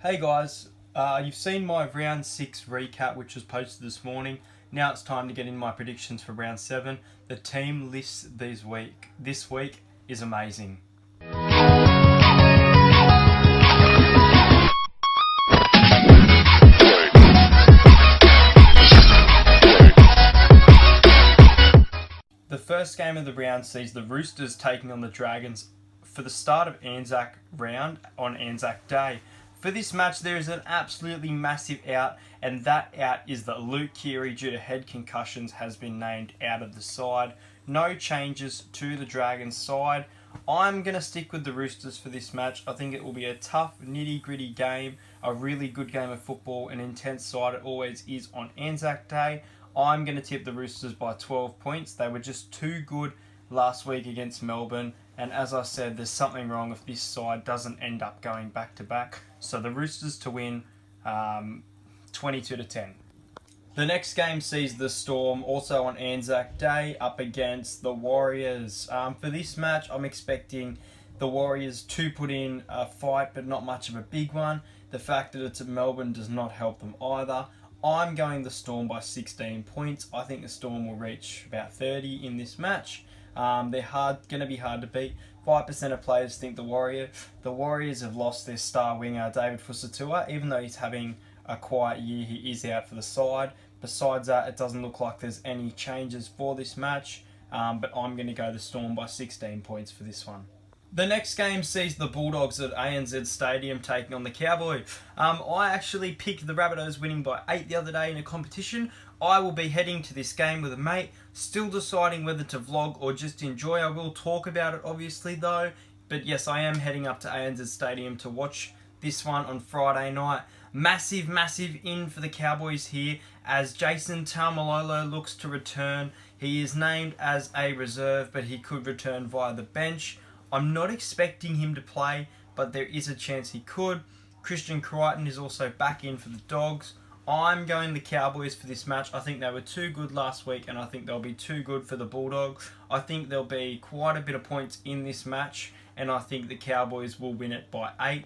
Hey guys, you've seen my round 6 recap which was posted this morning. Now it's time to get in my predictions for round 7. The team list this week is amazing. The first game of the round sees the Roosters taking on the Dragons for the start of Anzac round on Anzac Day. For this match, there is an absolutely massive out, and that out is that Luke Keary, due to head concussions, has been named out of the side. No changes to the Dragons side. I'm going to stick with the Roosters for this match. I think it will be a tough, nitty-gritty game, a really good game of football, an intense side it always is on Anzac Day. I'm going to tip the Roosters by 12 points. They were just too good last week against Melbourne, and as I said, there's something wrong if this side doesn't end up going back to back. So the Roosters to win 22-10. The next game sees the Storm also on Anzac Day up against the Warriors. For this match, I'm expecting the Warriors to put in a fight, but not much of a big one. The fact that it's at Melbourne does not help them either. I'm going the Storm by 16 points. I think the Storm will reach about 30 in this match. They're going to be hard to beat. 5% of players think the Warriors have lost their star winger, David Fusatua. Even though he's having a quiet year, he is out for the side. Besides that, it doesn't look like there's any changes for this match, but I'm going to go the Storm by 16 points for this one. The next game sees the Bulldogs at ANZ Stadium taking on the Cowboys. I actually picked the Rabbitohs winning by 8 the other day in a competition. I will be heading to this game with a mate, still deciding whether to vlog or just enjoy. I will talk about it obviously though, but yes, I am heading up to ANZ Stadium to watch this one on Friday night. Massive in for the Cowboys here as Jason Taumalolo looks to return. He is named as a reserve, but he could return via the bench. I'm not expecting him to play, but there is a chance he could. Christian Crichton is also back in for the Dogs. I'm going the Cowboys for this match. I think they were too good last week, and I think they'll be too good for the Bulldogs. I think there'll be quite a bit of points in this match, and I think the Cowboys will win it by 8.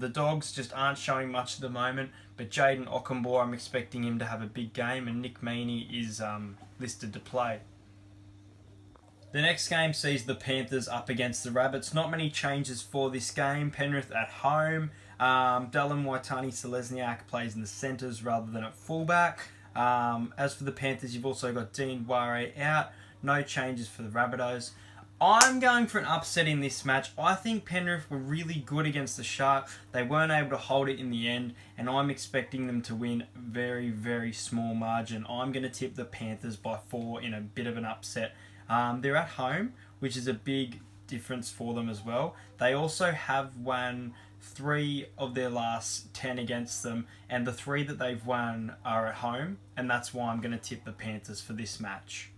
The Dogs just aren't showing much at the moment, but Jaden Okunbor, I'm expecting him to have a big game, and Nick Meaney is listed to play. The next game sees the Panthers up against the Rabbits. Not many changes for this game. Penrith at home. Dallin Waitani-Selesniak plays in the centres rather than at fullback. As for the Panthers, you've also got Dean Ware out. No changes for the Rabbitohs. I'm going for an upset in this match. I think Penrith were really good against the Sharks. They weren't able to hold it in the end, and I'm expecting them to win very small margin. I'm going to tip the Panthers by 4 in a bit of an upset. They're at home, which is a big difference for them as well. They also have won 3 of their last 10 against them, and the 3 that they've won are at home, and that's why I'm going to tip the Panthers for this match.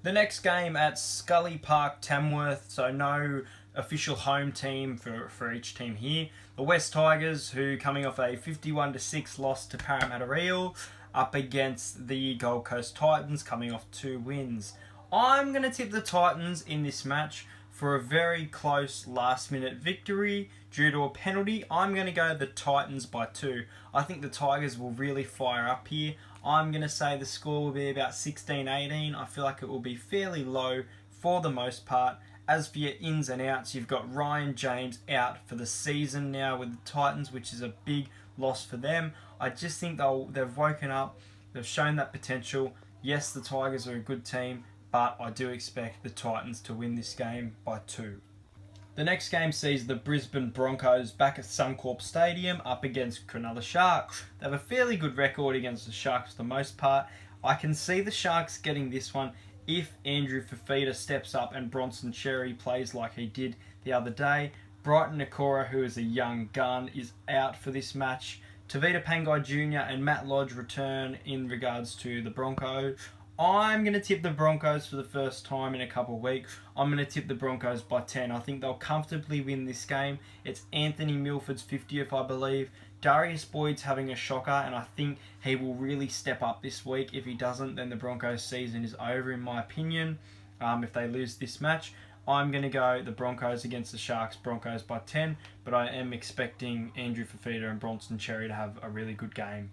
The next game at Scully Park, Tamworth, so no official home team for each team here. The West Tigers, who coming off a 51-6 loss to Parramatta Eels, up against the Gold Coast Titans, coming off 2 wins. I'm going to tip the Titans in this match for a very close last-minute victory due to a penalty. I'm going to go the Titans by 2. I think the Tigers will really fire up here. I'm going to say the score will be about 16-18. I feel like it will be fairly low for the most part. As for your ins and outs, you've got Ryan James out for the season now with the Titans, which is a big loss for them. I just think they've woken up. They've shown that potential. Yes, the Tigers are a good team, but I do expect the Titans to win this game by 2. The next game sees the Brisbane Broncos back at Suncorp Stadium up against Cronulla Sharks. They have a fairly good record against the Sharks for the most part. I can see the Sharks getting this one if Andrew Fifita steps up and Bronson Xerri plays like he did the other day. Brighton Nakora, who is a young gun, is out for this match. Tavita Pangai Jr. and Matt Lodge return in regards to the Broncos. I'm going to tip the Broncos for the first time in a couple of weeks. I'm going to tip the Broncos by 10. I think they'll comfortably win this game. It's Anthony Milford's 50th, I believe. Darius Boyd's having a shocker, and I think he will really step up this week. If he doesn't, then the Broncos season is over, in my opinion, if they lose this match. I'm going to go the Broncos against the Sharks. Broncos by 10, but I am expecting Andrew Fafita and Bronson Cherry to have a really good game.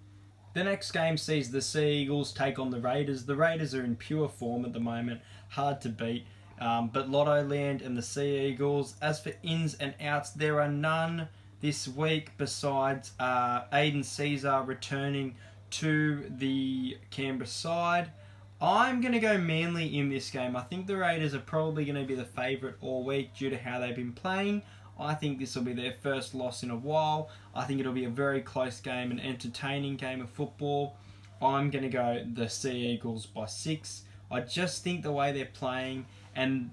The next game sees the Sea Eagles take on the Raiders. The Raiders are in pure form at the moment, hard to beat. But Lotto Land and the Sea Eagles, as for ins and outs, there are none this week besides Aiden Caesar returning to the Canberra side. I'm going to go Manly in this game. I think the Raiders are probably going to be the favourite all week due to how they've been playing. I think this will be their first loss in a while. I think it'll be a very close game, an entertaining game of football. I'm going to go the Sea Eagles by 6. I just think the way they're playing and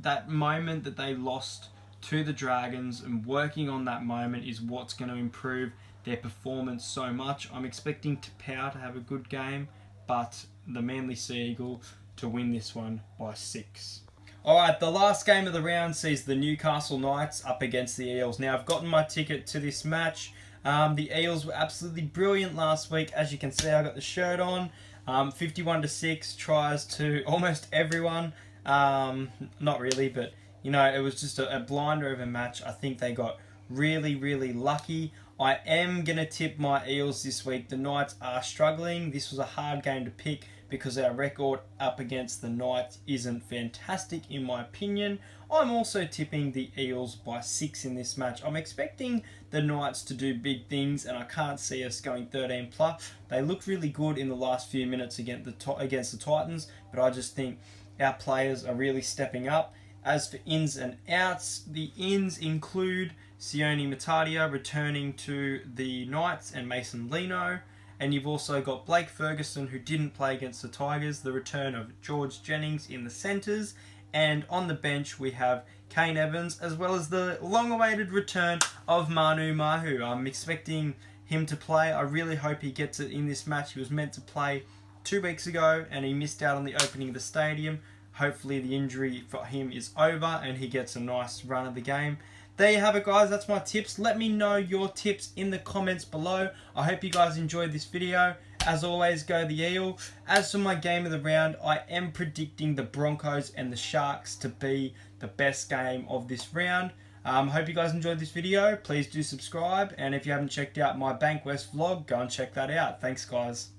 that moment that they lost to the Dragons and working on that moment is what's going to improve their performance so much. I'm expecting Tapau to have a good game, but the Manly Sea Eagle to win this one by 6. Alright, the last game of the round sees the Newcastle Knights up against the Eels. Now, I've gotten my ticket to this match. The Eels were absolutely brilliant last week. As you can see, I got the shirt on. 51-6, tries to almost everyone. Not really, but, you know, it was just a blinder of a match. I think they got really, really lucky. I am going to tip my Eels this week. The Knights are struggling. This was a hard game to pick because our record up against the Knights isn't fantastic in my opinion. I'm also tipping the Eels by 6 in this match. I'm expecting the Knights to do big things and I can't see us going 13 plus. They looked really good in the last few minutes against the Titans, but I just think our players are really stepping up. As for ins and outs, the ins include Sione Matadia returning to the Knights and Mason Lino. And you've also got Blake Ferguson, who didn't play against the Tigers, the return of George Jennings in the centres. And on the bench, we have Kane Evans, as well as the long-awaited return of Manu Mahu. I'm expecting him to play. I really hope he gets it in this match. He was meant to play 2 weeks ago, and he missed out on the opening of the stadium. Hopefully the injury for him is over, and he gets a nice run of the game. There you have it, guys. That's my tips. Let me know your tips in the comments below. I hope you guys enjoyed this video. As always, go the Eel. As for my game of the round, I am predicting the Broncos and the Sharks to be the best game of this round. Hope you guys enjoyed this video. Please do subscribe. And if you haven't checked out my Bankwest vlog, go and check that out. Thanks, guys.